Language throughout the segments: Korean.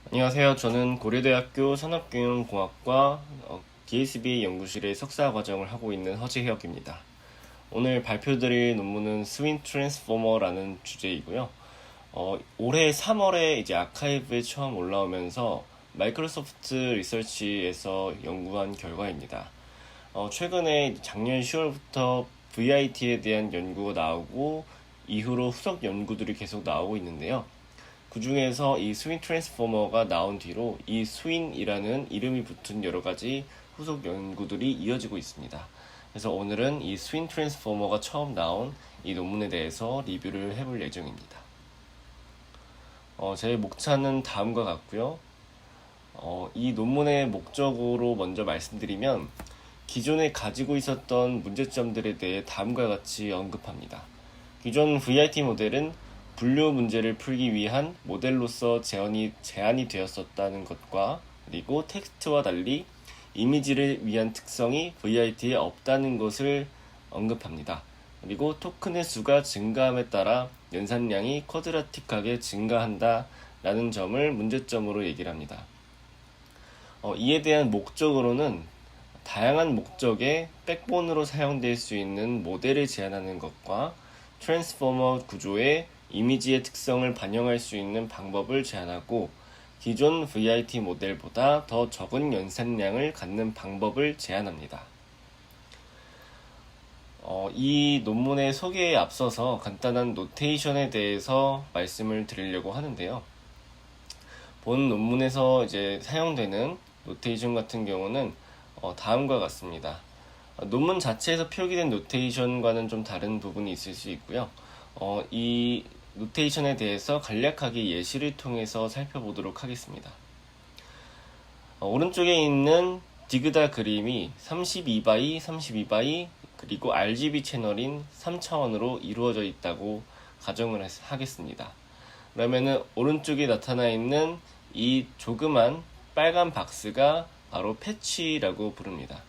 안녕하세요. 저는 고려대학교 산업경영공학과 DSBA 연구실의 석사 과정을 하고 있는 허지혁입니다. 오늘 발표드릴 논문은 스윈 트랜스포머라는 주제이고요. 올해 3월에 이제 아카이브에 처음 올라오면서 마이크로소프트 리서치에서 연구한 결과입니다. 최근에 작년 10월부터 VIT에 대한 연구가 나오고 이후로 후속 연구들이 계속 나오고 있는데요. 그 중에서 이 스윈 트랜스포머가 나온 뒤로 이 스윈이라는 이름이 붙은 여러 가지 후속 연구들이 이어지고 있습니다. 그래서 오늘은 이 스윈 트랜스포머가 처음 나온 이 논문에 대해서 리뷰를 해볼 예정입니다. 제 목차는 다음과 같고요. 이 논문의 목적으로 먼저 말씀드리면 기존에 가지고 있었던 문제점들에 대해 다음과 같이 언급합니다. 기존 VIT 모델은 분류 문제를 풀기 위한 모델로서 제안이 되었었다는 것과 그리고 텍스트와 달리 이미지를 위한 특성이 VIT에 없다는 것을 언급합니다. 그리고 토큰의 수가 증가함에 따라 연산량이 쿼드라틱하게 증가한다 라는 점을 문제점으로 얘기를 합니다. 이에 대한 목적으로는 다양한 목적에 백본으로 사용될 수 있는 모델을 제안하는 것과 트랜스포머 구조의 이미지의 특성을 반영할 수 있는 방법을 제안하고 기존 VIT 모델보다 더 적은 연산량을 갖는 방법을 제안합니다. 이 논문의 소개에 앞서서 간단한 노테이션에 대해서 말씀을 드리려고 하는데요. 본 논문에서 이제 사용되는 노테이션 같은 경우는 다음과 같습니다. 논문 자체에서 표기된 노테이션과는 좀 다른 부분이 있을 수 있고요. 이 노테이션에 대해서 간략하게 예시를 통해서 살펴보도록 하겠습니다. 오른쪽에 있는 디그다 그림이 32바이 32바이 그리고 RGB 채널인 3차원으로 이루어져 있다고 가정을 하겠습니다. 그러면은 오른쪽에 나타나 있는 이 조그만 빨간 박스가 바로 패치라고 부릅니다.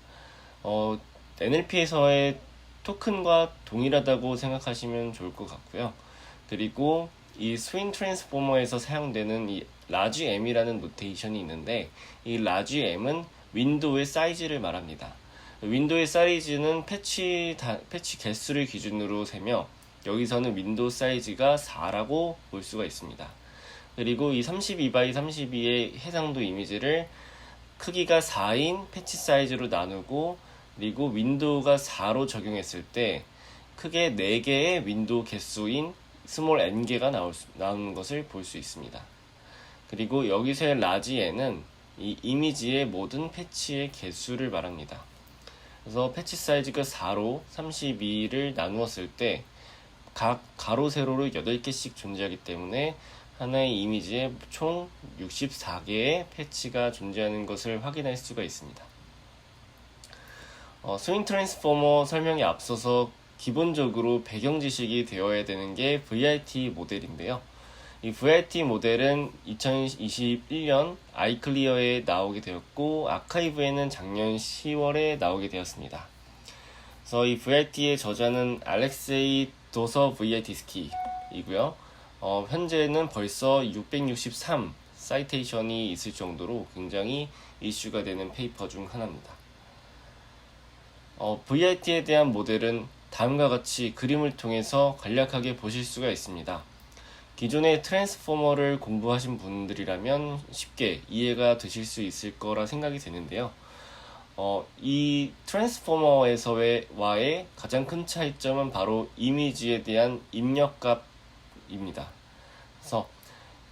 NLP에서의 토큰과 동일하다고 생각하시면 좋을 것 같고요. 그리고 이 스윈 트랜스포머에서 사용되는 이 라지 M이라는 노테이션이 있는데 이 라지 M은 윈도우의 사이즈를 말합니다. 윈도우의 사이즈는 패치 개수를 기준으로 세며 여기서는 윈도우 사이즈가 4라고 볼 수가 있습니다. 그리고 이 32바이 32의 해상도 이미지를 크기가 4인 패치 사이즈로 나누고 그리고 윈도우가 4로 적용했을 때 크게 4개의 윈도우 개수인 스몰 n개가 나오는 것을 볼 수 있습니다. 그리고 여기서의 라지 n은 이 이미지의 모든 패치의 개수를 말합니다. 그래서 패치 사이즈가 4로 32를 나누었을 때 각 가로 세로로 8개씩 존재하기 때문에 하나의 이미지에 총 64개의 패치가 존재하는 것을 확인할 수가 있습니다. 스윙 트랜스포머 설명에 앞서서 기본적으로 배경 지식이 되어야 되는 게 VIT 모델인데요. 이 VIT 모델은 2021년 아이클리어에 나오게 되었고 아카이브에는 작년 10월에 나오게 되었습니다. 그래서 이 VIT의 저자는 알렉세이 도서 VIT스키이고요. 현재는 벌써 663 사이테이션이 있을 정도로 굉장히 이슈가 되는 페이퍼 중 하나입니다. VIT에 대한 모델은 다음과 같이 그림을 통해서 간략하게 보실 수가 있습니다. 기존의 트랜스포머를 공부하신 분들이라면 쉽게 이해가 되실 수 있을 거라 생각이 되는데요. 이 트랜스포머에서와의 가장 큰 차이점은 바로 이미지에 대한 입력값입니다. 그래서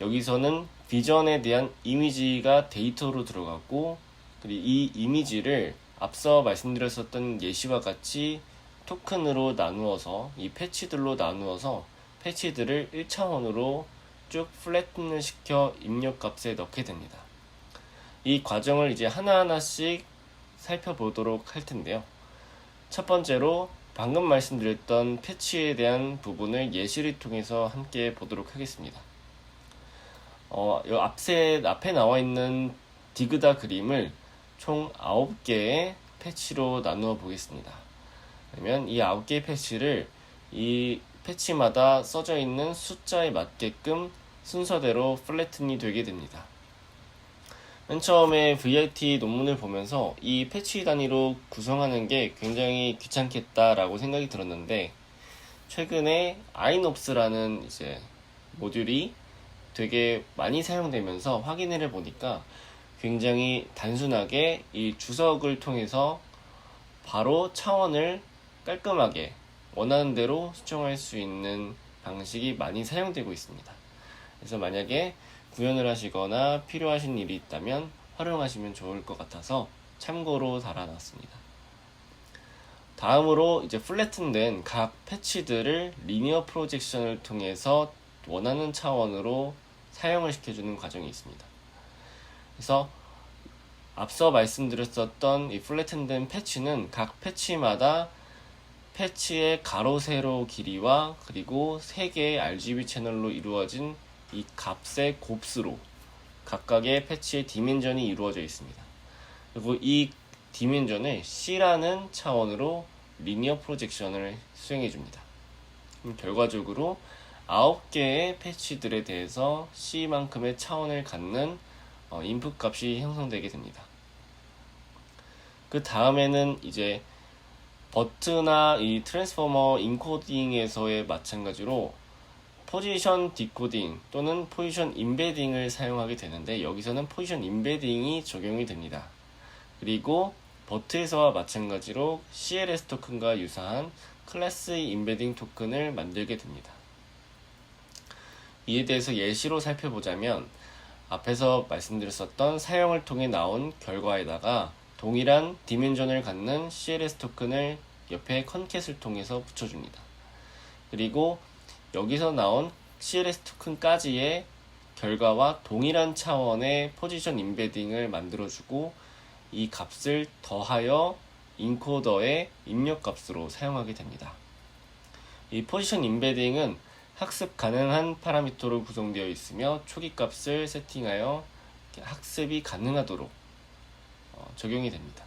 여기서는 비전에 대한 이미지가 데이터로 들어가고 그리고 이 이미지를 앞서 말씀드렸었던 예시와 같이 토큰으로 나누어서 이 패치들로 나누어서 패치들을 1차원으로 쭉 플래튼을 시켜 입력값에 넣게 됩니다. 이 과정을 이제 하나하나씩 살펴보도록 할 텐데요. 첫 번째로 방금 말씀드렸던 패치에 대한 부분을 예시를 통해서 함께 보도록 하겠습니다. 앞에 나와 있는 디그다 그림을 총 9개의 패치로 나누어 보겠습니다. 그러면 이 9개의 패치를 이 패치마다 써져 있는 숫자에 맞게끔 순서대로 플래튼이 되게 됩니다. 맨 처음에 VIT 논문을 보면서 이 패치 단위로 구성하는 게 굉장히 귀찮겠다라고 생각이 들었는데, 최근에 아이놉스라는 이제 모듈이 되게 많이 사용되면서 확인을 해보니까 굉장히 단순하게 이 주석을 통해서 바로 차원을 깔끔하게 원하는 대로 수정할 수 있는 방식이 많이 사용되고 있습니다. 그래서 만약에 구현을 하시거나 필요하신 일이 있다면 활용하시면 좋을 것 같아서 참고로 달아놨습니다. 다음으로 이제 플래튼된 각 패치들을 리니어 프로젝션을 통해서 원하는 차원으로 사용을 시켜주는 과정이 있습니다. 그래서 앞서 말씀드렸었던 이 플래튼된 패치는 각 패치마다 패치의 가로 세로 길이와 그리고 3개의 RGB 채널로 이루어진 이 값의 곱수로 각각의 패치의 디멘전이 이루어져 있습니다. 그리고 이 디멘전을 C라는 차원으로 리니어 프로젝션을 수행해 줍니다. 결과적으로 9개의 패치들에 대해서 C만큼의 차원을 갖는 인풋 값이 형성되게 됩니다. 그 다음에는 이제 버트나 이 트랜스포머 인코딩에서의 마찬가지로 포지션 디코딩 또는 포지션 임베딩을 사용하게 되는데, 여기서는 포지션 임베딩이 적용이 됩니다. 그리고 버트에서와 마찬가지로 CLS 토큰과 유사한 클래스 임베딩 토큰을 만들게 됩니다. 이에 대해서 예시로 살펴보자면, 앞에서 말씀드렸었던 사용을 통해 나온 결과에다가 동일한 디멘전을 갖는 CLS 토큰을 옆에 컨캣을 통해서 붙여줍니다. 그리고 여기서 나온 CLS 토큰까지의 결과와 동일한 차원의 포지션 임베딩을 만들어주고 이 값을 더하여 인코더의 입력 값으로 사용하게 됩니다. 이 포지션 임베딩은 학습 가능한 파라미터로 구성되어 있으며 초기 값을 세팅하여 학습이 가능하도록 적용이 됩니다.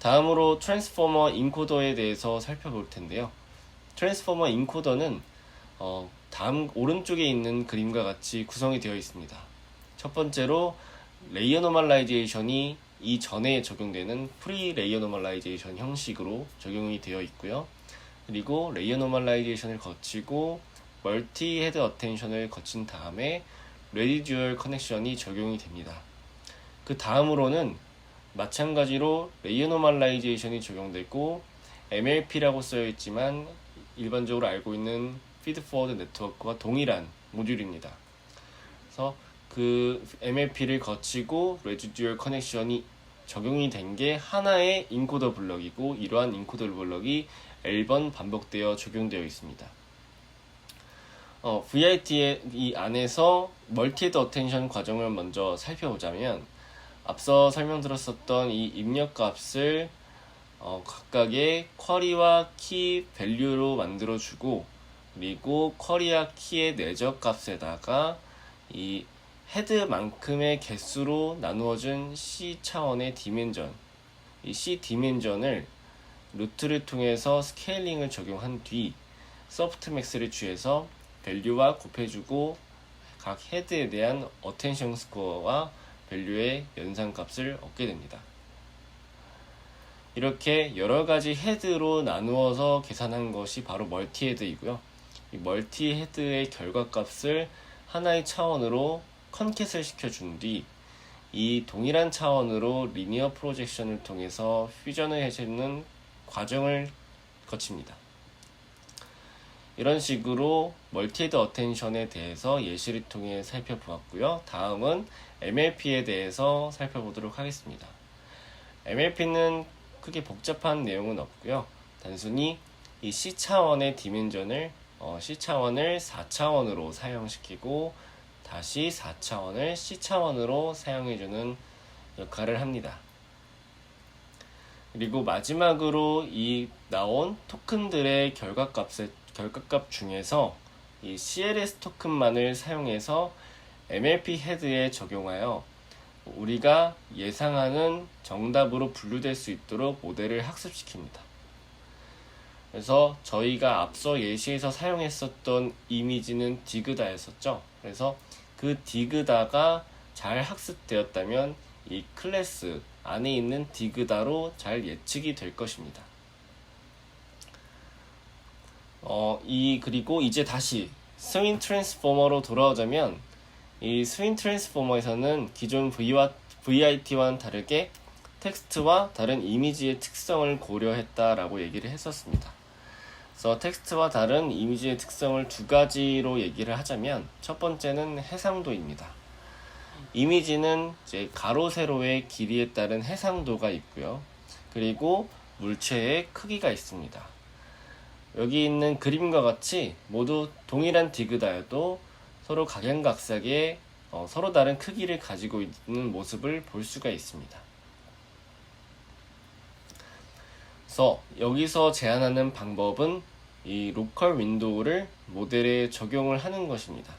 다음으로 트랜스포머 인코더에 대해서 살펴볼 텐데요. 트랜스포머 인코더는 다음 오른쪽에 있는 그림과 같이 구성이 되어 있습니다. 첫 번째로 레이어 노멀라이제이션이 이전에 적용되는 프리 레이어 노멀라이제이션 형식으로 적용이 되어 있고요. 그리고 레이어 노멀라이제이션을 거치고 멀티 헤드 어텐션을 거친 다음에 레디듀얼 커넥션이 적용이 됩니다. 그 다음으로는 마찬가지로 레이어 노멀라이제이션이 적용되고 MLP라고 쓰여 있지만 일반적으로 알고 있는 피드 포워드 네트워크와 동일한 모듈입니다. 그래서 그 MLP를 거치고 레디듀얼 커넥션이 적용이 된 게 하나의 인코더 블럭이고, 이러한 인코더 블럭이 L번 반복되어 적용되어 있습니다. VIT의 이 안에서 멀티헤드 어텐션 과정을 먼저 살펴보자면, 앞서 설명드렸었던 이 입력 값을 각각의 쿼리와 키 밸류로 만들어주고, 그리고 쿼리와 키의 내적 값에다가 이 헤드만큼의 개수로 나누어준 C 차원의 디멘전, 이 C 디멘전을 루트를 통해서 스케일링을 적용한 뒤 소프트맥스를 취해서 밸류와 곱해주고 각 헤드에 대한 어텐션 스코어와 밸류의 연산값을 얻게 됩니다. 이렇게 여러가지 헤드로 나누어서 계산한 것이 바로 멀티헤드이고요. 이 멀티헤드의 결과값을 하나의 차원으로 컨캣을 시켜준 뒤 이 동일한 차원으로 리니어 프로젝션을 통해서 퓨전을 해주는 과정을 거칩니다. 이런 식으로 멀티헤드 어텐션에 대해서 예시를 통해 살펴보았고요. 다음은 MLP에 대해서 살펴보도록 하겠습니다. MLP는 크게 복잡한 내용은 없고요. 단순히 이 C차원의 디멘전을 C차원을 4차원으로 사용시키고 다시 4차원을 C차원으로 사용해주는 역할을 합니다. 그리고 마지막으로 이 나온 토큰들의 결과값 중에서 이 CLS 토큰만을 사용해서 MLP 헤드에 적용하여 우리가 예상하는 정답으로 분류될 수 있도록 모델을 학습시킵니다. 그래서 저희가 앞서 예시에서 사용했었던 이미지는 디그다였었죠. 그래서 그 디그다가 잘 학습되었다면 이 클래스 안에 있는 디그다로 잘 예측이 될 것입니다. 그리고 이제 다시 스윈 트랜스포머로 돌아오자면 이 스윈 트랜스포머에서는 기존 VIT와는 다르게 텍스트와 다른 이미지의 특성을 고려했다라고 얘기를 했었습니다. 그래서 텍스트와 다른 이미지의 특성을 두 가지로 얘기를 하자면 첫 번째는 해상도입니다. 이미지는 이제 가로 세로의 길이에 따른 해상도가 있고요. 그리고 물체의 크기가 있습니다. 여기 있는 그림과 같이 모두 동일한 디그다여도 서로 각양각색의 서로 다른 크기를 가지고 있는 모습을 볼 수가 있습니다. 그래서 여기서 제안하는 방법은 이 로컬 윈도우를 모델에 적용을 하는 것입니다.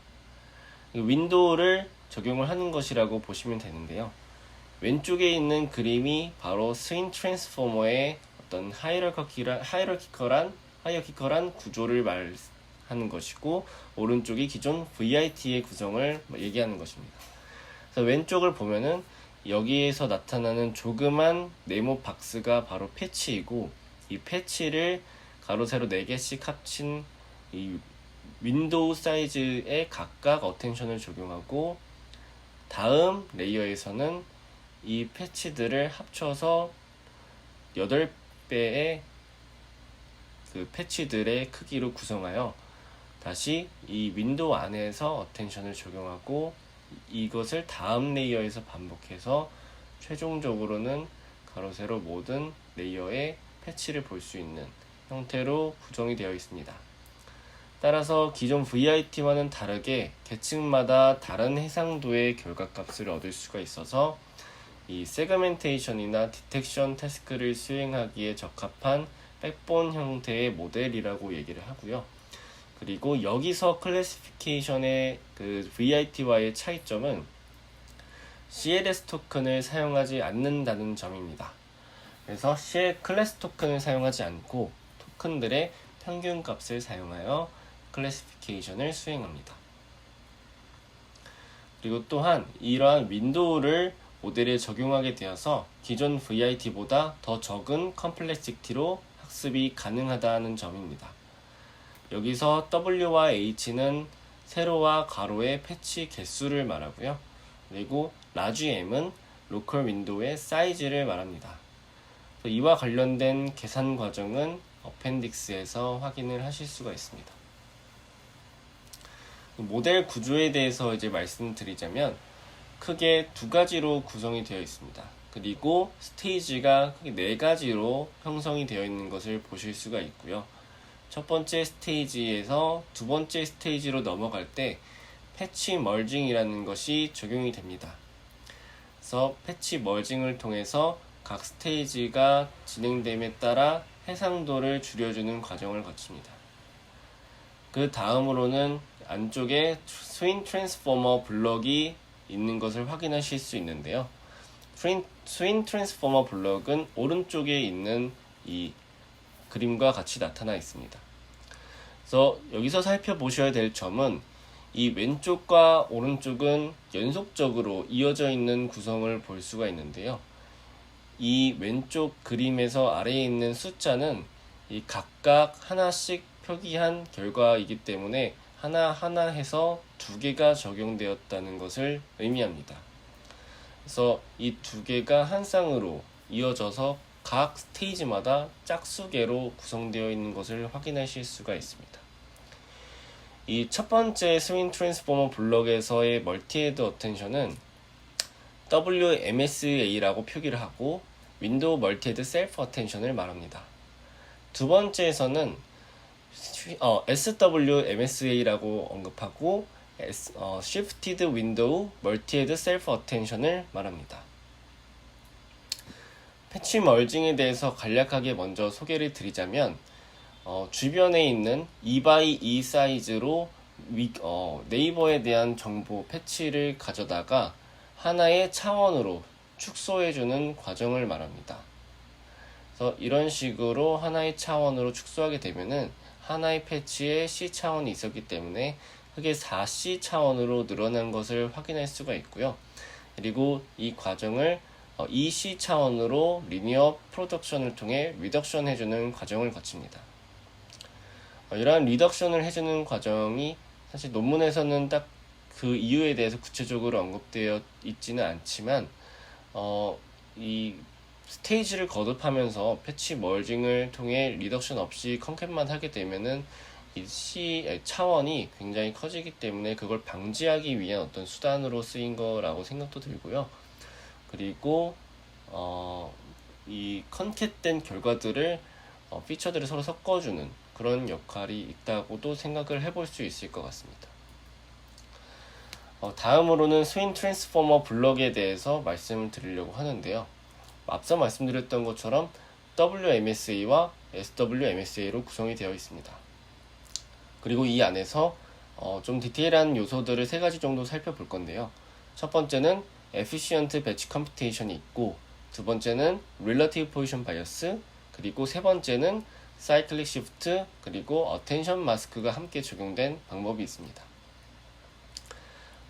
윈도우를 적용을 하는 것이라고 보시면 되는데요. 왼쪽에 있는 그림이 바로 스윈 트랜스포머의 어떤 하이어키컬한 구조를 말하는 것이고, 오른쪽이 기존 VIT의 구성을 얘기하는 것입니다. 그래서 왼쪽을 보면은 여기에서 나타나는 조그만 네모 박스가 바로 패치이고, 이 패치를 가로 세로 4개씩 합친 이 윈도우 사이즈에 각각 어텐션을 적용하고, 다음 레이어에서는 이 패치들을 합쳐서 8배의 그 패치들의 크기로 구성하여 다시 이 윈도우 안에서 어텐션을 적용하고, 이것을 다음 레이어에서 반복해서 최종적으로는 가로 세로 모든 레이어의 패치를 볼 수 있는 형태로 구성이 되어 있습니다. 따라서 기존 VIT와는 다르게 계층마다 다른 해상도의 결과값을 얻을 수가 있어서 이 세그멘테이션이나 디텍션 태스크를 수행하기에 적합한 백본 형태의 모델이라고 얘기를 하고요. 그리고 여기서 클래시피케이션의 그 VIT와의 차이점은 CLS 토큰을 사용하지 않는다는 점입니다. 그래서 클래스 토큰을 사용하지 않고 토큰들의 평균 값을 사용하여 클래시피케이션을 수행합니다. 그리고 또한 이러한 윈도우를 모델에 적용하게 되어서 기존 VIT보다 더 적은 컴플렉시티로 학습이 가능하다는 점입니다. 여기서 W와 H는 세로와 가로의 패치 개수를 말하고요. 그리고 라지 M은 로컬 윈도우의 사이즈를 말합니다. 이와 관련된 계산 과정은 어펜딕스에서 확인을 하실 수가 있습니다. 모델 구조에 대해서 이제 말씀드리자면 크게 2가지로 구성이 되어 있습니다. 그리고 스테이지가 크게 4가지로 형성이 되어 있는 것을 보실 수가 있고요. 첫 번째 스테이지에서 두 번째 스테이지로 넘어갈 때 패치 멀징이라는 것이 적용이 됩니다. 그래서 패치 멀징을 통해서 각 스테이지가 진행됨에 따라 해상도를 줄여주는 과정을 거칩니다. 그 다음으로는 안쪽에 스윈 트랜스포머 블럭이 있는 것을 확인하실 수 있는데요. 스윈 트랜스포머 블럭은 오른쪽에 있는 이 그림과 같이 나타나 있습니다. 그래서 여기서 살펴보셔야 될 점은 이 왼쪽과 오른쪽은 연속적으로 이어져 있는 구성을 볼 수가 있는데요. 이 왼쪽 그림에서 아래에 있는 숫자는 이 각각 하나씩 표기한 결과이기 때문에 하나하나 해서 2개가 적용되었다는 것을 의미합니다. 그래서 이 2개가 한 쌍으로 이어져서 각 스테이지마다 짝수개로 구성되어 있는 것을 확인하실 수가 있습니다. 이 첫 번째 스윈 트랜스포머 블럭에서의 멀티헤드 어텐션은 WMSA라고 표기를 하고 윈도우 멀티헤드 셀프 어텐션을 말합니다. 두 번째에서는 SWMSA라고 언급하고 Shifted Window Multi-Head Self Attention을 말합니다. 패치 멀징에 대해서 간략하게 먼저 소개를 드리자면 주변에 있는 2x2 사이즈로 네이버에 대한 정보 패치를 가져다가 하나의 차원으로 축소해주는 과정을 말합니다. 그래서 이런 식으로 하나의 차원으로 축소하게 되면은 하나의 패치에 C 차원이 있었기 때문에 크게 4C 차원으로 늘어난 것을 확인할 수가 있고요. 그리고 이 과정을 2C 차원으로 리니어 프로덕션을 통해 리덕션 해주는 과정을 거칩니다. 이러한 리덕션을 해주는 과정이 사실 논문에서는 딱 그 이유에 대해서 구체적으로 언급되어 있지는 않지만 이 스테이지를 거듭하면서 패치 머징을 통해 리덕션 없이 컨캡만 하게 되면은 이 C 차원이 굉장히 커지기 때문에 그걸 방지하기 위한 어떤 수단으로 쓰인 거라고 생각도 들고요. 그리고 이 컨캣된 결과들을 피처들을 서로 섞어주는 그런 역할이 있다고도 생각을 해볼 수 있을 것 같습니다. 다음으로는 스윙 트랜스포머 블럭에 대해서 말씀을 드리려고 하는데요. 앞서 말씀드렸던 것처럼 WMSA와 SWMSA로 구성이 되어 있습니다. 그리고 이 안에서 좀 디테일한 요소들을 3가지 정도 살펴볼 건데요. 첫 번째는 Efficient Batch Computation이 있고, 두 번째는 Relative Position Bias, 그리고 세 번째는 Cyclic Shift, 그리고 Attention Mask가 함께 적용된 방법이 있습니다.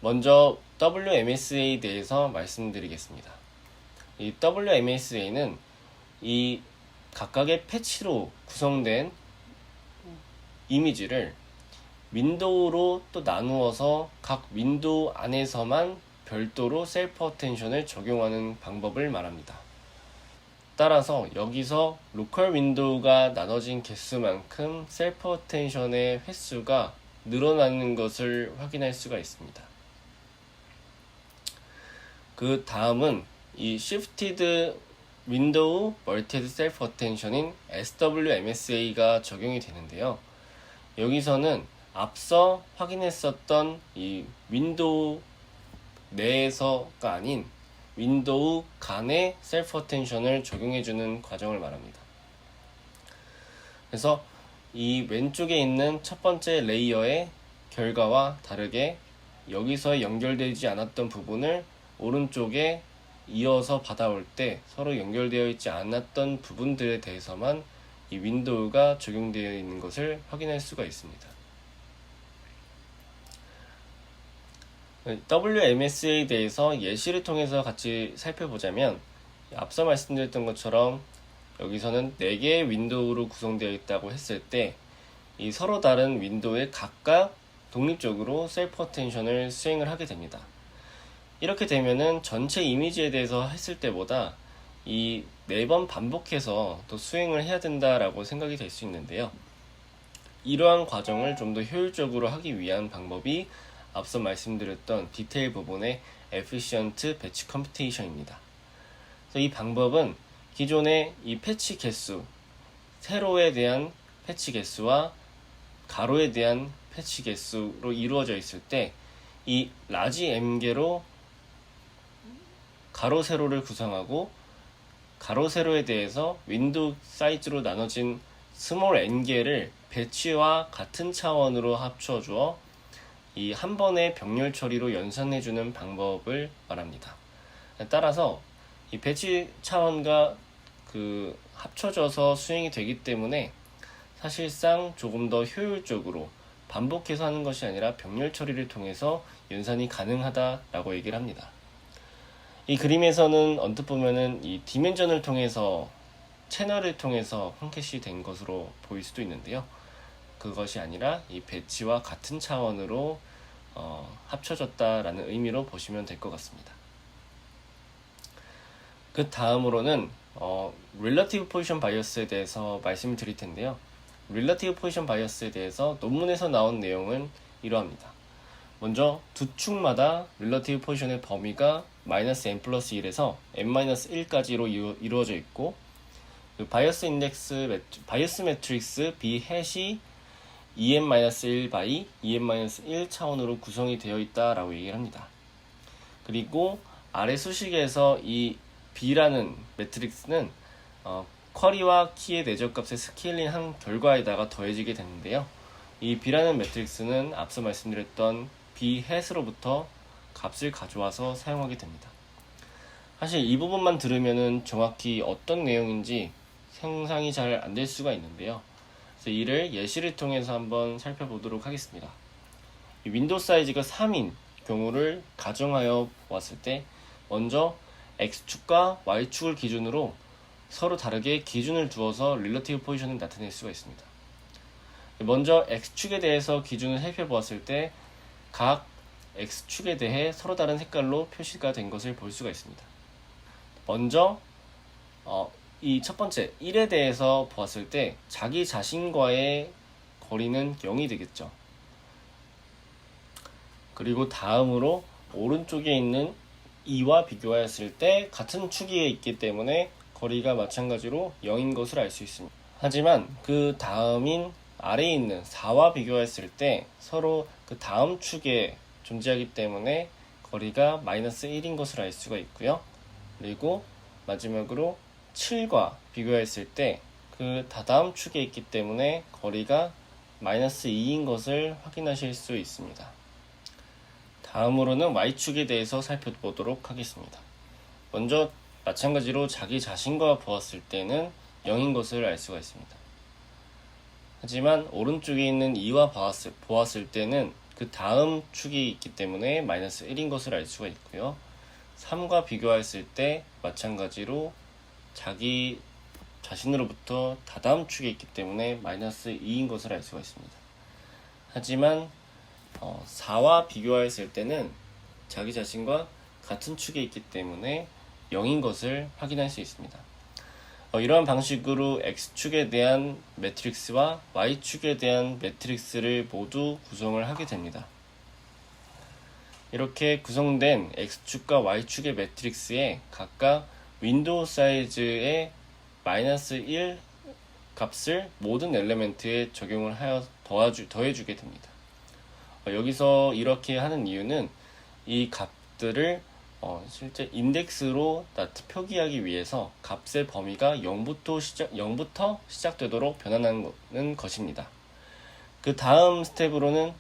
먼저 WMSA에 대해서 말씀드리겠습니다. 이 WMSA는 이 각각의 패치로 구성된 이미지를 윈도우로 또 나누어서 각 윈도우 안에서만 별도로 셀프 어텐션을 적용하는 방법을 말합니다. 따라서 여기서 로컬 윈도우가 나눠진 개수만큼 셀프 어텐션의 횟수가 늘어나는 것을 확인할 수가 있습니다. 그 다음은 이 Shifted Window Multed Self Attention인 SWMSA가 적용이 되는데요. 여기서는 앞서 확인했었던 이 윈도우 내에서가 아닌 윈도우 간의 셀프 어텐션을 적용해주는 과정을 말합니다. 그래서 이 왼쪽에 있는 첫 번째 레이어의 결과와 다르게 여기서 연결되지 않았던 부분을 오른쪽에 이어서 받아올 때 서로 연결되어 있지 않았던 부분들에 대해서만 이 윈도우가 적용되어 있는 것을 확인할 수가 있습니다. WMSA에 대해서 예시를 통해서 같이 살펴보자면, 앞서 말씀드렸던 것처럼 여기서는 4개의 윈도우로 구성되어 있다고 했을 때 이 서로 다른 윈도우에 각각 독립적으로 셀프 어텐션을 수행을 하게 됩니다. 이렇게 되면은 전체 이미지에 대해서 했을 때보다 이 4번 반복해서 또 수행을 해야 된다라고 생각이 될 수 있는데요. 이러한 과정을 좀 더 효율적으로 하기 위한 방법이 앞서 말씀드렸던 디테일 부분의 Efficient Batch Computation입니다. 그래서 이 방법은 기존의 이 패치 개수, 세로에 대한 패치 개수와 가로에 대한 패치 개수로 이루어져 있을 때 이 라지 M개로 가로 세로를 구성하고 가로 세로에 대해서 윈도우 사이즈로 나눠진 스몰 n개를 배치와 같은 차원으로 합쳐주어 이 한 번의 병렬 처리로 연산해주는 방법을 말합니다. 따라서 이 배치 차원과 합쳐져서 수행이 되기 때문에 사실상 조금 더 효율적으로 반복해서 하는 것이 아니라 병렬 처리를 통해서 연산이 가능하다라고 얘기를 합니다. 이 그림에서는 언뜻 보면은 이 디멘전을 통해서 채널을 통해서 펑켓이 된 것으로 보일 수도 있는데요. 그것이 아니라 이 배치와 같은 차원으로 합쳐졌다라는 의미로 보시면 될 것 같습니다. 그 다음으로는 Relative Position Bias에 대해서 말씀을 드릴 텐데요. Relative Position Bias에 대해서 논문에서 나온 내용은 이러합니다. 먼저 두 축마다 Relative Position의 범위가 -n 플러스 1에서 n-1까지로 이루어져 있고, 그 바이어스 매트릭스 B 햇이 en-1 by en-1 차원으로 구성이 되어 있다라고 얘기를 합니다. 그리고 아래 수식에서 이 B라는 매트릭스는 쿼리와 키의 내적값의 스케일링한 결과에다가 더해지게 되는데요. 이 B라는 매트릭스는 앞서 말씀드렸던 B 햇으로부터 값을 가져와서 사용하게 됩니다. 사실 이 부분만 들으면은 정확히 어떤 내용인지 상상이 잘 안 될 수가 있는데요. 그래서 이를 예시를 통해서 한번 살펴보도록 하겠습니다. 윈도우 사이즈가 3인 경우를 가정하여 보았을 때 먼저 X축과 Y축을 기준으로 서로 다르게 기준을 두어서 릴러티브 포지션을 나타낼 수가 있습니다. 먼저 X축에 대해서 기준을 살펴보았을 때 각 X축에 대해 서로 다른 색깔로 표시가 된 것을 볼 수가 있습니다. 먼저 이 첫 번째 1에 대해서 보았을 때 자기 자신과의 거리는 0이 되겠죠. 그리고 다음으로 오른쪽에 있는 2와 비교하였을 때 같은 축에 있기 때문에 거리가 마찬가지로 0인 것을 알 수 있습니다. 하지만 그 다음인 아래에 있는 4와 비교했을 때 서로 그 다음 축에 존재하기 때문에 거리가 마이너스 1인 것을 알 수가 있고요. 그리고 마지막으로 7과 비교했을 때 그 다다음 축에 있기 때문에 거리가 마이너스 2인 것을 확인하실 수 있습니다. 다음으로는 Y축에 대해서 살펴보도록 하겠습니다. 먼저 마찬가지로 자기 자신과 보았을 때는 0인 것을 알 수가 있습니다. 하지만 오른쪽에 있는 2와 보았을 때는 그 다음 축이 있기 때문에 마이너스 1인 것을 알 수가 있고요. 3과 비교했을 때 마찬가지로 자기 자신으로부터 다다음 축에 있기 때문에 마이너스 2인 것을 알 수가 있습니다. 하지만 4와 비교했을 때는 자기 자신과 같은 축에 있기 때문에 0인 것을 확인할 수 있습니다. 이러한 방식으로 X축에 대한 매트릭스와 Y축에 대한 매트릭스를 모두 구성을 하게 됩니다. 이렇게 구성된 X축과 Y축의 매트릭스에 각각 윈도우 사이즈의 마이너스 1 값을 모든 엘리멘트에 적용을 하여 더해주게 됩니다. 여기서 이렇게 하는 이유는 이 값들을 실제 인덱스로 표기하기 위해서 값의 범위가 0부터 시작되도록 변환하는 것입니다. 그 다음 스텝으로는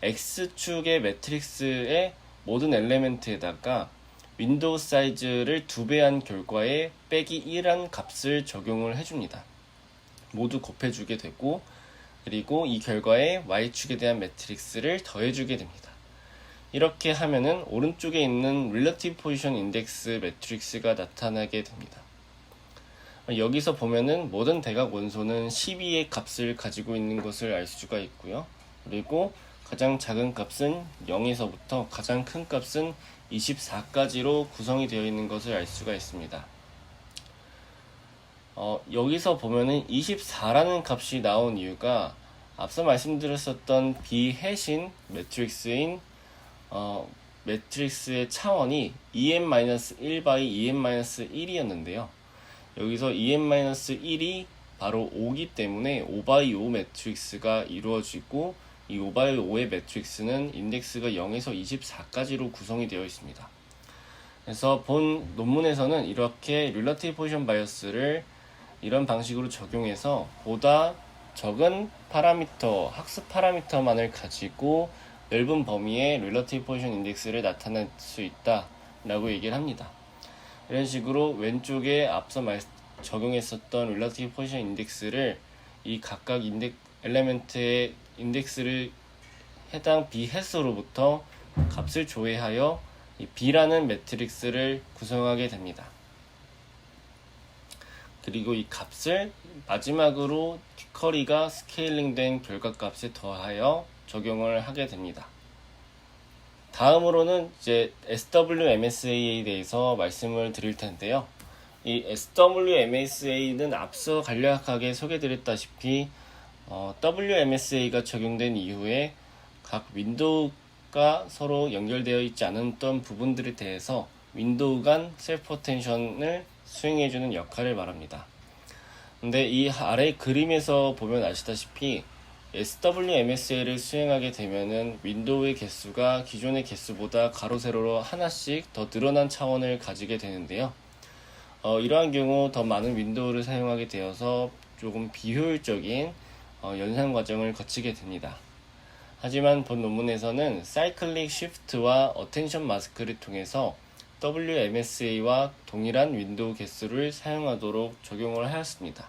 X축의 매트릭스의 모든 엘리멘트에다가 윈도우 사이즈를 2배한 결과에 빼기 1한 값을 적용을 해줍니다. 모두 곱해주게 되고 그리고 이 결과에 Y축에 대한 매트릭스를 더해주게 됩니다. 이렇게 하면은 오른쪽에 있는 Relative Position Index 매트릭스가 나타나게 됩니다. 여기서 보면은 모든 대각 원소는 12의 값을 가지고 있는 것을 알 수가 있고요. 그리고 가장 작은 값은 0에서부터 가장 큰 값은 24까지로 구성이 되어 있는 것을 알 수가 있습니다. 여기서 보면은 24라는 값이 나온 이유가 앞서 말씀드렸었던 비해신 매트릭스인 매트릭스의 차원이 EM-1 by EM-1이었는데요. 여기서 EM-1이 바로 5기 때문에 5 by 5 매트릭스가 이루어지고 이 5 by 5의 매트릭스는 인덱스가 0에서 24까지로 구성이 되어 있습니다. 그래서 본 논문에서는 이렇게 릴러티브 포지션 바이어스를 이런 방식으로 적용해서 보다 적은 파라미터, 학습 파라미터만을 가지고 넓은 범위의 릴러티브 포지션 인덱스를 나타낼 수 있다라고 얘기를 합니다. 이런 식으로 왼쪽에 앞서 적용했었던 릴러티브 포지션 인덱스를 이 각각 엘리멘트의 인덱스를 해당 비해수로부터 값을 조회하여 이 B라는 매트릭스를 구성하게 됩니다. 그리고 이 값을 마지막으로 쿼리가 스케일링된 결과값에 더하여 적용을 하게 됩니다. 다음으로는 이제 SWMSA에 대해서 말씀을 드릴 텐데요. 이 SWMSA는 앞서 간략하게 소개드렸다시피 WMSA가 적용된 이후에 각 윈도우가 서로 연결되어 있지 않았던 부분들에 대해서 윈도우 간 셀프 어텐션을 수행해주는 역할을 말합니다. 근데 이 아래 그림에서 보면 아시다시피 SWMSA를 수행하게 되면은 윈도우의 개수가 기존의 개수보다 가로 세로로 하나씩 더 늘어난 차원을 가지게 되는데요. 이러한 경우 더 많은 윈도우를 사용하게 되어서 조금 비효율적인 연산 과정을 거치게 됩니다. 하지만 본 논문에서는 사이클릭 쉬프트와 어텐션 마스크를 통해서 WMSA와 동일한 윈도우 개수를 사용하도록 적용을 하였습니다.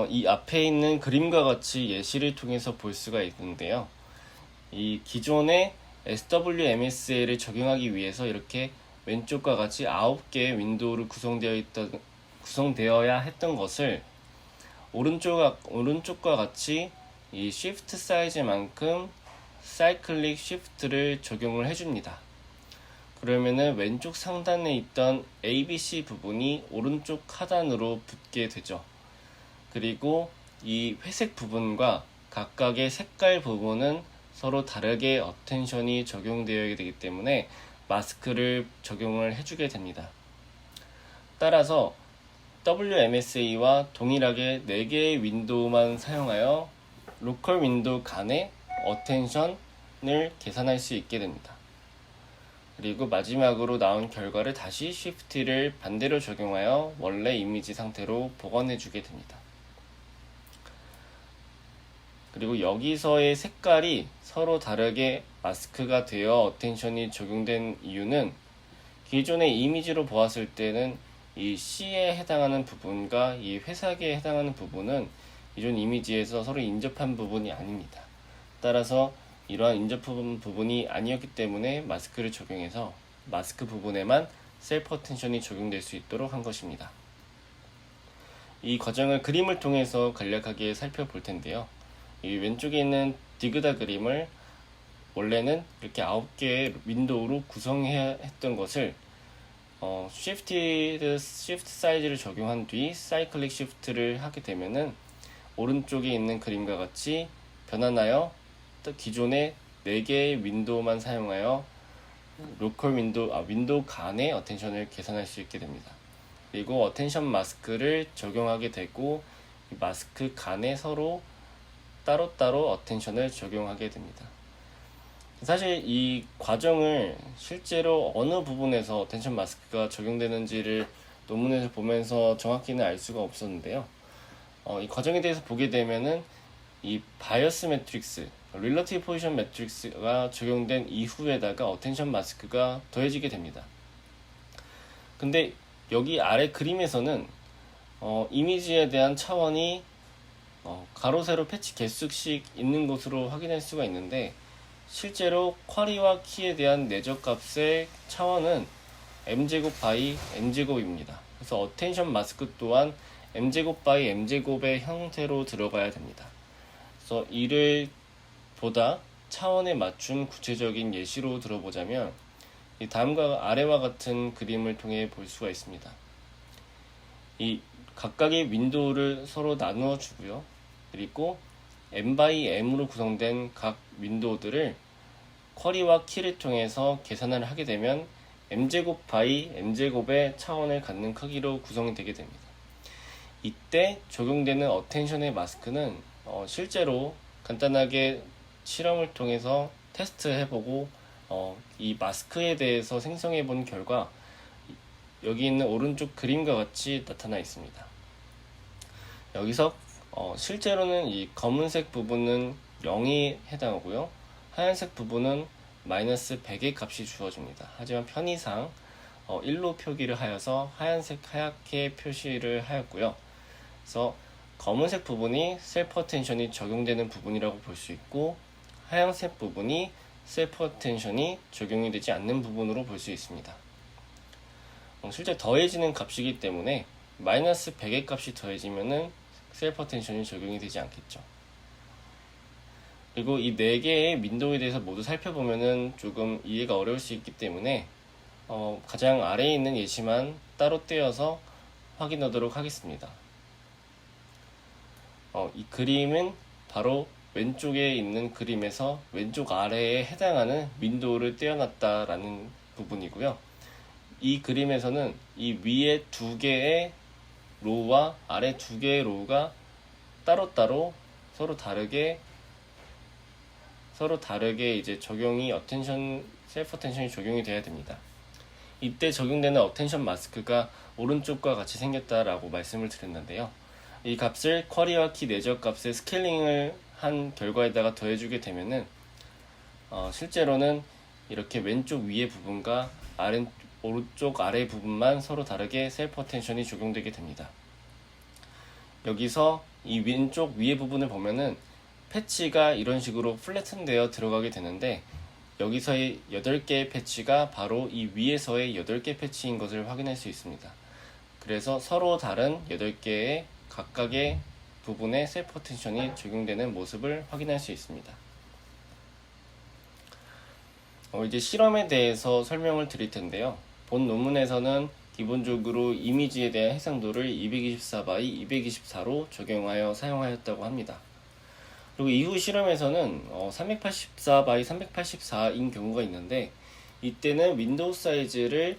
이 앞에 있는 그림과 같이 예시를 통해서 볼 수가 있는데요. 이 기존의 SWMSA를 적용하기 위해서 이렇게 왼쪽과 같이 9개의 윈도우로 구성되어야 했던 것을 오른쪽과 같이 이 쉬프트 사이즈만큼 사이클릭 쉬프트를 적용을 해줍니다. 그러면은 왼쪽 상단에 있던 ABC 부분이 오른쪽 하단으로 붙게 되죠. 그리고 이 회색 부분과 각각의 색깔 부분은 서로 다르게 어텐션이 적용되어야 되기 때문에 마스크를 적용을 해주게 됩니다. 따라서 WMSA와 동일하게 4개의 윈도우만 사용하여 로컬 윈도우 간의 어텐션을 계산할 수 있게 됩니다. 그리고 마지막으로 나온 결과를 다시 Shift를 반대로 적용하여 원래 이미지 상태로 복원해주게 됩니다. 그리고 여기서의 색깔이 서로 다르게 마스크가 되어 어텐션이 적용된 이유는 기존의 이미지로 보았을 때는 이 C에 해당하는 부분과 이 회색에 해당하는 부분은 기존 이미지에서 서로 인접한 부분이 아닙니다. 따라서 이러한 인접한 부분이 아니었기 때문에 마스크를 적용해서 마스크 부분에만 셀프 어텐션이 적용될 수 있도록 한 것입니다. 이 과정을 그림을 통해서 간략하게 살펴볼 텐데요. 이 왼쪽에 있는 디그다 그림을 원래는 이렇게 9개의 윈도우로 구성해야 했던 것을 쉬프트 사이즈를 적용한 뒤 사이클릭 쉬프트를 하게 되면은 오른쪽에 있는 그림과 같이 변환하여 기존의 4개의 윈도우만 사용하여 로컬 윈도우 간의 어텐션을 계산할 수 있게 됩니다. 그리고 어텐션 마스크를 적용하게 되고 이 마스크 간에 서로 따로따로 어텐션을 적용하게 됩니다. 사실 이 과정을 실제로 어느 부분에서 어텐션 마스크가 적용되는지를 논문에서 보면서 정확히는 알 수가 없었는데요. 이 과정에 대해서 보게 되면은 이 바이어스 매트릭스, 릴러티브 포지션 매트릭스가 적용된 이후에다가 어텐션 마스크가 더해지게 됩니다. 근데 여기 아래 그림에서는 이미지에 대한 차원이 가로 세로 패치 개수씩 있는 것으로 확인할 수가 있는데 실제로 쿼리와 키에 대한 내적 값의 차원은 m제곱 바이 n제곱입니다. 그래서 어텐션 마스크 또한 m제곱 바이 m제곱의 형태로 들어가야 됩니다. 그래서 이를 보다 차원에 맞춘 구체적인 예시로 들어보자면 이 다음과 아래와 같은 그림을 통해 볼 수가 있습니다. 이 각각의 윈도우를 서로 나누어 주고요. 그리고 m by m으로 구성된 각 윈도우들을 쿼리와 키를 통해서 계산을 하게 되면 m제곱 바이 n제곱의 차원을 갖는 크기로 구성이 되게 됩니다. 이때 적용되는 어텐션의 마스크는 실제로 간단하게 실험을 통해서 테스트해보고 이 마스크에 대해서 생성해 본 결과 여기 있는 오른쪽 그림과 같이 나타나 있습니다. 여기서 실제로는 이 검은색 부분은 0이 해당하고요. 하얀색 부분은 마이너스 100의 값이 주어집니다. 하지만 편의상 1로 표기를 하여서 하얗게 표시를 하였고요. 그래서 검은색 부분이 셀프 어텐션이 적용되는 부분이라고 볼 수 있고 하얀색 부분이 셀프 어텐션이 적용이 되지 않는 부분으로 볼 수 있습니다. 실제 더해지는 값이기 때문에 마이너스 100의 값이 더해지면은 셀프 어텐션이 적용이 되지 않겠죠. 그리고 이 4개의 윈도우에 대해서 모두 살펴보면은 조금 이해가 어려울 수 있기 때문에 가장 아래에 있는 예시만 따로 떼어서 확인하도록 하겠습니다. 이 그림은 바로 왼쪽에 있는 그림에서 왼쪽 아래에 해당하는 윈도우를 떼어놨다라는 부분이고요. 이 그림에서는 이 위에 2개의 로우와 아래 2개의 로우가 따로따로 서로 다르게 이제 적용이 셀프 어텐션이 적용이 돼야 됩니다. 이때 적용되는 어텐션 마스크가 오른쪽과 같이 생겼다라고 말씀을 드렸는데요. 이 값을 쿼리와 키 내적 값의 스케일링을 한 결과에다가 더해주게 되면은 실제로는 이렇게 왼쪽 위의 부분과 오른쪽 아래 부분만 서로 다르게 셀프 어텐션이 적용되게 됩니다. 여기서 이 왼쪽 위의 부분을 보면은 패치가 이런 식으로 플래튼되어 들어가게 되는데 여기서의 8개의 패치가 바로 이 위에서의 8개 패치인 것을 확인할 수 있습니다. 그래서 서로 다른 8개의 각각의 부분에 셀프 어텐션이 적용되는 모습을 확인할 수 있습니다. 이제 실험에 대해서 설명을 드릴 텐데요. 본 논문에서는 기본적으로 이미지에 대한 해상도를 224 x 224로 적용하여 사용하였다고 합니다. 그리고 이후 실험에서는 384 x 384인 경우가 있는데 이때는 윈도우 사이즈를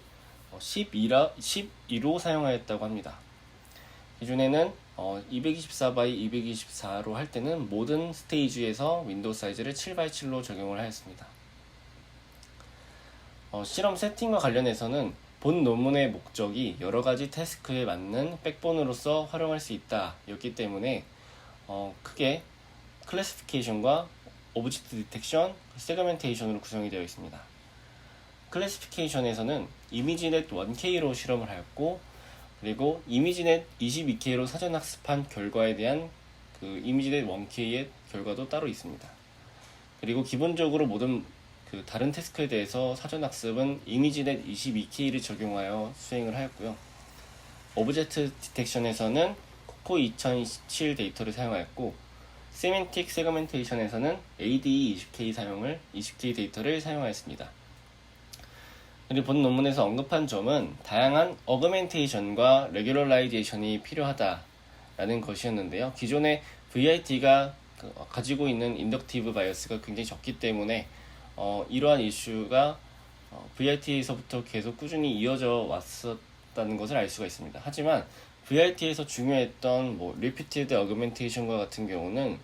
12로 사용하였다고 합니다. 기존에는 224 x 224로 할 때는 모든 스테이지에서 윈도우 사이즈를 7x7로 적용을 하였습니다. 실험 세팅과 관련해서는 본 논문의 목적이 여러가지 태스크에 맞는 백본으로서 활용할 수 있다 였기 때문에 크게 클래시피케이션과 오브젝트 디텍션, 세그멘테이션으로 구성이 되어 있습니다. 클래시피케이션에서는 이미지넷 1K로 실험을 하였고 그리고 이미지넷 22K로 사전 학습한 결과에 대한 그 이미지넷 1K의 결과도 따로 있습니다. 그리고 기본적으로 모든 다른 태스크에 대해서 사전 학습은 이미지넷 22K를 적용하여 수행을 하였고요. 오브젝트 디텍션에서는 코코 2027 데이터를 사용하였고 세멘틱 세그멘테이션에서는 ADE 20K 데이터를 사용하였습니다. 그리고 본 논문에서 언급한 점은 다양한 어그멘테이션과 레귤러라이제이션이 필요하다라는 것이었는데요. 기존의 VIT가 가지고 있는 인덕티브 바이어스가 굉장히 적기 때문에 이러한 이슈가 VIT에서부터 계속 꾸준히 이어져 왔었다는 것을 알 수가 있습니다. 하지만 VIT에서 중요했던 Repeated Augmentation과 같은 경우는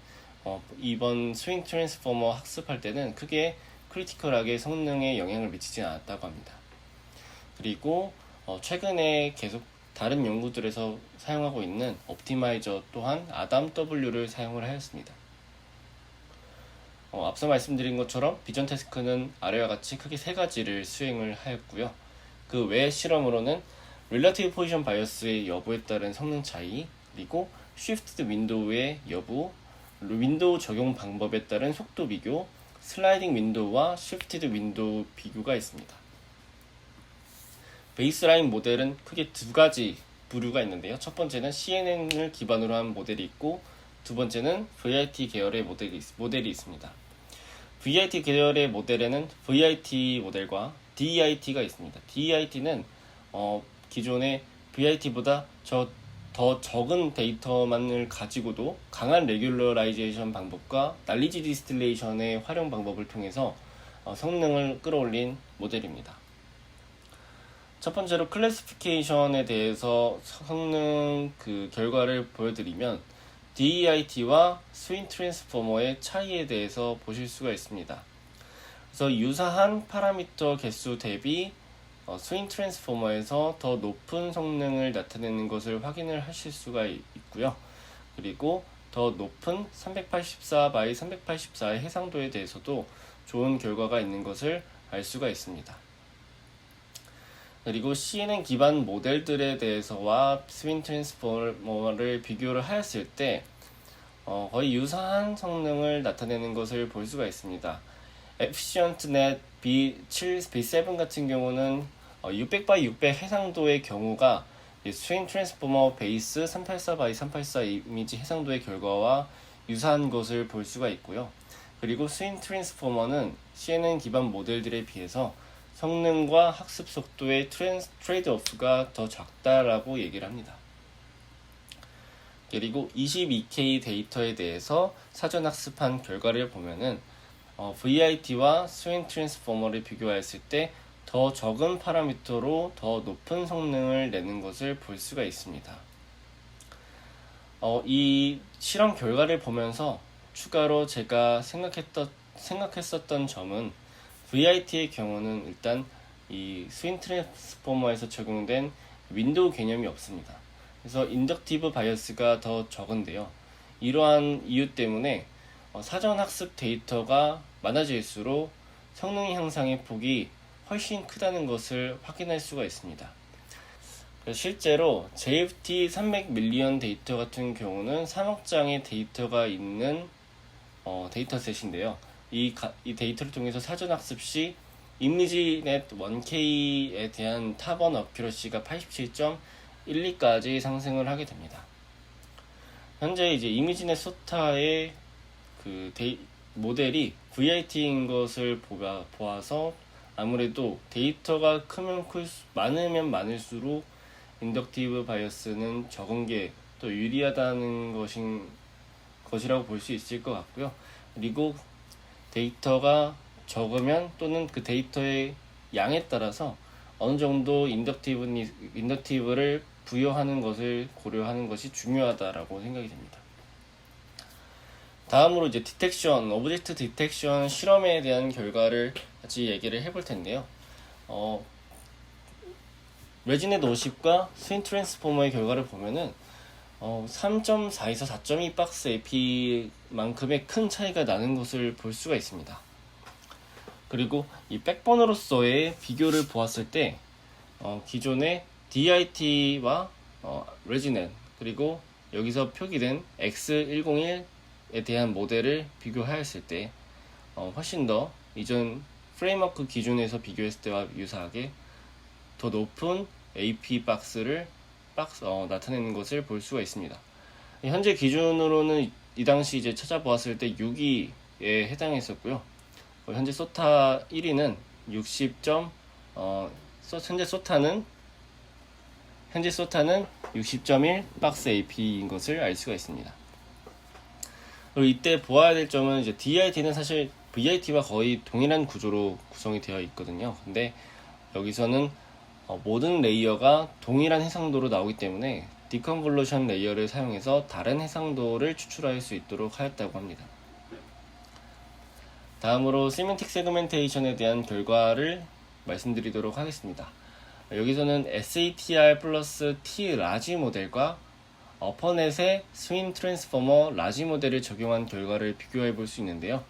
이번 스윙 트랜스포머 학습할 때는 크게 크리티컬하게 성능에 영향을 미치지 않았다고 합니다. 그리고 최근에 계속 다른 연구들에서 사용하고 있는 옵티마이저 또한 아담 W를 사용을 하였습니다. 앞서 말씀드린 것처럼 비전 태스크는 아래와 같이 크게 3가지를 수행을 하였고요. 그 외 실험으로는 Relative Position Bias의 여부에 따른 성능 차이, 그리고 Shifted Window의 여부, 윈도우 적용 방법에 따른 속도 비교, 슬라이딩 윈도우와 Shifted Window 비교가 있습니다. 베이스라인 모델은 크게 2가지 부류가 있는데요. 첫 번째는 CNN을 기반으로 한 모델이 있고 두 번째는 VIT 계열의 모델이 있습니다. VIT 계열의 모델에는 VIT 모델과 DEIT가 있습니다. DEIT는 기존의 VIT보다 더 적은 데이터만을 가지고도 강한 레귤러라이제이션 방법과 날리지 디스틸레이션의 활용 방법을 통해서 성능을 끌어올린 모델입니다. 첫 번째로 클래시피케이션에 대해서 성능 결과를 보여드리면 DEIT와 스윙 트랜스포머의 차이에 대해서 보실 수가 있습니다. 그래서 유사한 파라미터 개수 대비 스윙 트랜스포머에서 더 높은 성능을 나타내는 것을 확인을 하실 수가 있고요. 그리고 더 높은 384 x 384의 해상도에 대해서도 좋은 결과가 있는 것을 알 수가 있습니다. 그리고 CNN 기반 모델들에 대해서와 스윙 트랜스포머를 비교를 하였을 때 거의 유사한 성능을 나타내는 것을 볼 수가 있습니다. Efficient-Net B7 같은 경우는 600x600 해상도의 경우가 스윙 트랜스포머 베이스 384 x 384 이미지 해상도의 결과와 유사한 것을 볼 수가 있고요. 그리고 스윙 트랜스포머는 CNN 기반 모델들에 비해서 성능과 학습 속도의 트레이드오프가 더 작다라고 얘기를 합니다. 그리고 22K 데이터에 대해서 사전 학습한 결과를 보면은 VIT와 스윙 트랜스포머를 비교했을 때 더 적은 파라미터로 더 높은 성능을 내는 것을 볼 수가 있습니다. 이 실험 결과를 보면서 추가로 제가 생각했었던 점은 VIT의 경우는 일단 이 스윙 트랜스포머에서 적용된 윈도우 개념이 없습니다. 그래서 인덕티브 바이어스가 더 적은데요. 이러한 이유 때문에 사전 학습 데이터가 많아질수록 성능 향상의 폭이 훨씬 크다는 것을 확인할 수가 있습니다. 실제로 JFT 300 밀리언 데이터 같은 경우는 3억 장의 데이터가 있는 데이터셋인데요. 이 데이터를 통해서 사전학습 시 이미지넷 1K에 대한 탑원 어큐러시가 87.12까지 상승을 하게 됩니다. 현재 이제 이미지넷 소타의 그 모델이 VIT인 것을 보아서 아무래도 데이터가 많으면 많을수록 인덕티브 바이어스는 적은 게 더 유리하다는 것이라고 볼 수 있을 것 같고요. 그리고 데이터가 적으면 또는 그 데이터의 양에 따라서 어느 정도 인덕티브를 부여하는 것을 고려하는 것이 중요하다라고 생각이 됩니다. 다음으로 이제 오브젝트 디텍션 실험에 대한 결과를 같이 얘기를 해볼 텐데요. 레지넷 50과 스윈 트랜스포머의 결과를 보면은 3.4에서 4.2 박스 AP만큼의 큰 차이가 나는 것을 볼 수가 있습니다. 그리고 이 백번으로서의 비교를 보았을 때 기존의 DIT와 레지넷 그리고 여기서 표기된 X101에 대한 모델을 비교하였을 때 훨씬 더 이전 프레임워크 기준에서 비교했을 때와 유사하게 더 높은 AP 박스를 나타내는 것을 볼 수가 있습니다. 현재 기준으로는 이 당시 이제 찾아보았을 때 6위에 해당했었고요. 현재 소타 1위는 60. 현재 소타는 60.1 박스 AP인 것을 알 수가 있습니다. 그리고 이때 보아야 될 점은 이제 DIT는 사실 VIT와 거의 동일한 구조로 구성이 되어 있거든요. 근데 여기서는 모든 레이어가 동일한 해상도로 나오기 때문에 디컨볼루션 레이어를 사용해서 다른 해상도를 추출할 수 있도록 하였다고 합니다. 다음으로 세멘틱 세그멘테이션에 대한 결과를 말씀드리도록 하겠습니다. 여기서는 SATR 플러스 T 라지 모델과 어퍼넷의 스윈 트랜스포머 라지 모델을 적용한 결과를 비교해 볼 수 있는데요.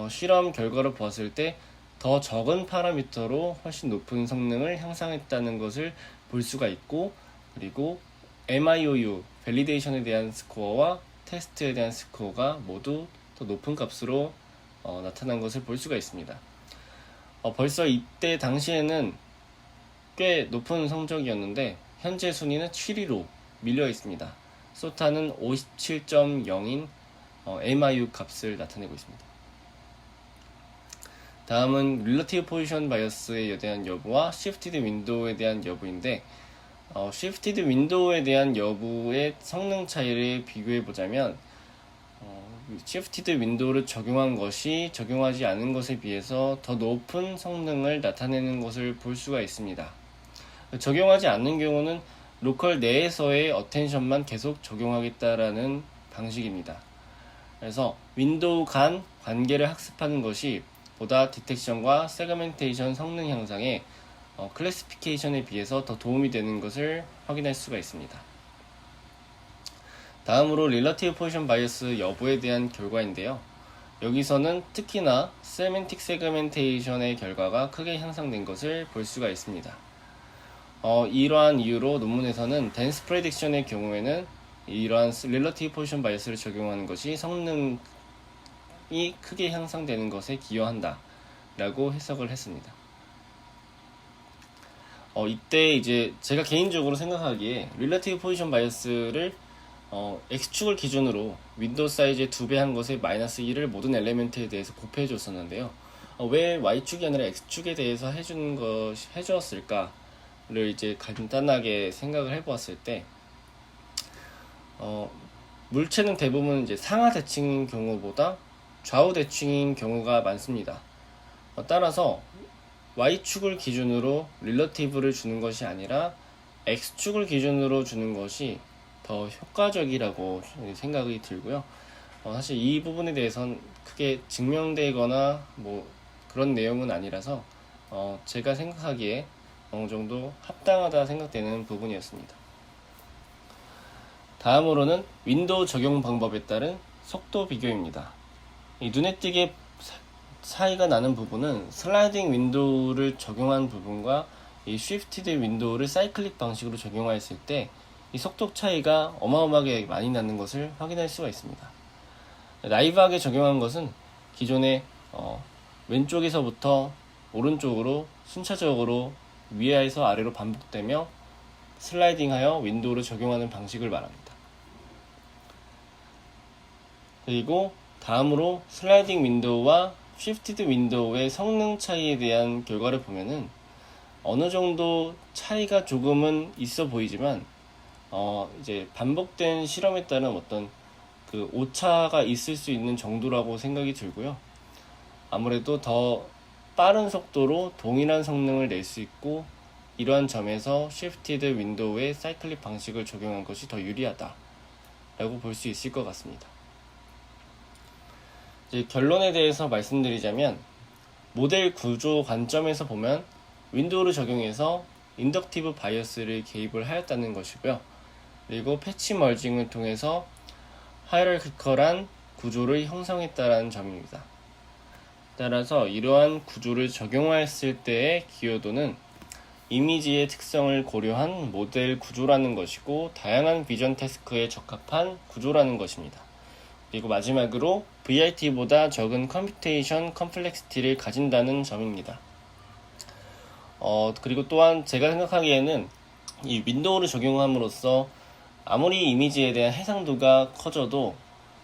실험 결과를 보았을 때 더 적은 파라미터로 훨씬 높은 성능을 향상했다는 것을 볼 수가 있고, 그리고 MIOU, 밸리데이션에 대한 스코어와 테스트에 대한 스코어가 모두 더 높은 값으로 나타난 것을 볼 수가 있습니다. 벌써 이때 당시에는 꽤 높은 성적이었는데 현재 순위는 7위로 밀려 있습니다. 소타는 57.0인 MIU 값을 나타내고 있습니다. 다음은 릴러티브 포지션 바이어스에 대한 여부와 시프티드 윈도우에 대한 여부인데 시프티드 윈도우에 대한 여부의 성능 차이를 비교해 보자면 시프티드 윈도우를 적용한 것이 적용하지 않은 것에 비해서 더 높은 성능을 나타내는 것을 볼 수가 있습니다. 적용하지 않는 경우는 로컬 내에서의 어텐션만 계속 적용하겠다라는 방식입니다. 그래서 윈도우 간 관계를 학습하는 것이 보다 디텍션과 세그멘테이션 성능 향상에 클래시피케이션에 비해서 더 도움이 되는 것을 확인할 수가 있습니다. 다음으로 릴러티브 포지션 바이어스 여부에 대한 결과인데요. 여기서는 특히나 세멘틱 세그멘테이션의 결과가 크게 향상된 것을 볼 수가 있습니다. 이러한 이유로 논문에서는 댄스 프레딕션의 경우에는 이러한 릴러티브 포지션 바이어스를 적용하는 것이 성능이 크게 향상되는 것에 기여한다 라고 해석을 했습니다. 이때 이제 제가 개인적으로 생각하기에 릴러티브 포지션 바이어스를 X축을 기준으로 윈도우 사이즈의 2배 한 것에 마이너스 1을 모든 엘리멘트에 대해서 곱해 줬었는데요. 왜 Y축이 아니라 X축에 대해서 해주었을까를 이제 간단하게 생각을 해보았을 때 물체는 대부분 이제 상하 대칭인 경우보다 좌우 대칭인 경우가 많습니다. 따라서 Y축을 기준으로 릴러티브를 주는 것이 아니라 X축을 기준으로 주는 것이 더 효과적이라고 생각이 들고요. 사실 이 부분에 대해서는 크게 증명되거나 뭐 그런 내용은 아니라서 제가 생각하기에 어느 정도 합당하다 생각되는 부분이었습니다. 다음으로는 윈도우 적용 방법에 따른 속도 비교입니다. 눈에 띄게 차이가 나는 부분은 슬라이딩 윈도우를 적용한 부분과 이 쉬프티드 윈도우를 사이클릭 방식으로 적용하였을 때 이 속도 차이가 어마어마하게 많이 나는 것을 확인할 수가 있습니다. 라이브하게 적용한 것은 기존의 왼쪽에서부터 오른쪽으로 순차적으로 위에서 아래로 반복되며 슬라이딩하여 윈도우를 적용하는 방식을 말합니다. 그리고 다음으로 슬라이딩 윈도우와 쉬프티드 윈도우의 성능 차이에 대한 결과를 보면은 어느 정도 차이가 조금은 있어 보이지만 이제 반복된 실험에 따른 어떤 그 오차가 있을 수 있는 정도라고 생각이 들고요. 아무래도 더 빠른 속도로 동일한 성능을 낼 수 있고 이러한 점에서 쉬프티드 윈도우의 사이클릭 방식을 적용한 것이 더 유리하다 라고 볼 수 있을 것 같습니다. 이제 결론에 대해서 말씀드리자면 모델 구조 관점에서 보면 윈도우를 적용해서 인덕티브 바이어스를 개입을 하였다는 것이고요. 그리고 패치 머징을 통해서 하이라키컬한 구조를 형성했다는 점입니다. 따라서 이러한 구조를 적용하였을 때의 기여도는 이미지의 특성을 고려한 모델 구조라는 것이고 다양한 비전 태스크에 적합한 구조라는 것입니다. 그리고 마지막으로 VRT보다 적은 컴퓨테이션 컴플렉시티를 가진다는 점입니다. 그리고 또한 제가 생각하기에는 이 윈도우를 적용함으로써 아무리 이미지에 대한 해상도가 커져도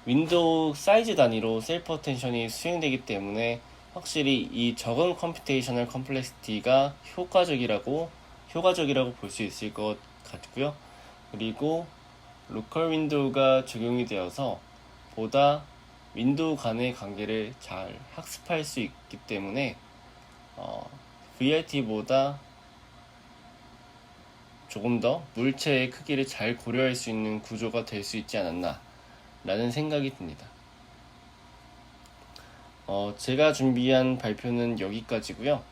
윈도우 사이즈 단위로 셀프 어텐션이 수행되기 때문에 확실히 이 적은 컴퓨테이셔널 컴플렉시티가 효과적이라고 볼 수 있을 것 같고요. 그리고 로컬 윈도우가 적용이 되어서 보다 윈도우 간의 관계를 잘 학습할 수 있기 때문에 VRT보다 조금 더 물체의 크기를 잘 고려할 수 있는 구조가 될 수 있지 않았나 라는 생각이 듭니다. 제가 준비한 발표는 여기까지고요.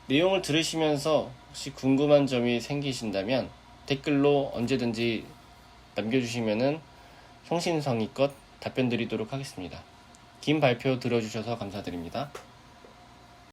내용을 들으시면서 혹시 궁금한 점이 생기신다면 댓글로 언제든지 남겨주시면은 성심성의껏 답변 드리도록 하겠습니다. 긴 발표 들어주셔서 감사드립니다.